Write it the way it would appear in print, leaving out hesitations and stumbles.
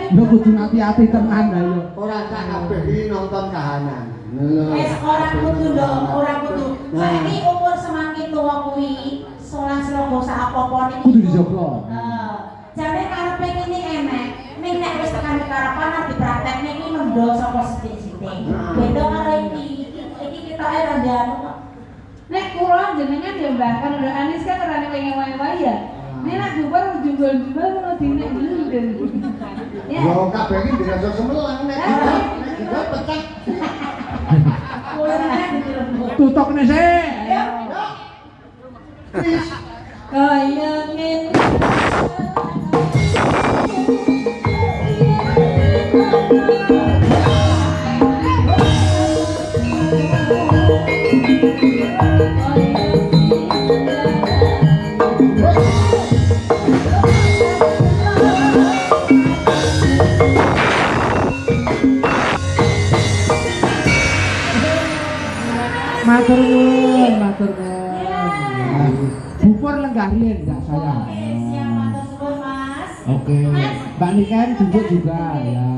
Lho kudu hati-hati tenan lho yo. Ora sak kabeh iki nonton kahanan. Wis ora kudu ndok, ora kudu. Saiki umur semakin tuwa kuwi, salah slogo sak apa-apane kudu dijogo. Jane karepe kene enek, ning nek wis tekan karepan dipraktekne iki mendo saka sithik-sithik. Beda karo iki kita ora ndang. Nek kula jenengan ya Mbah, kan udah Anis kan ora nek wae-wae ya. Nek nak jumbal ngono dinek dulu. Ya. Yo kabeh iki dirasa semelang nek kita pecah. Tutokne sik. Kaya ngene. Matur nuwun, matur nuwun. Ya. Bubur lenggarin enggak sayang. Oke, siap matur suwun Mas. Oke, Mbak Niken jujur juga ya.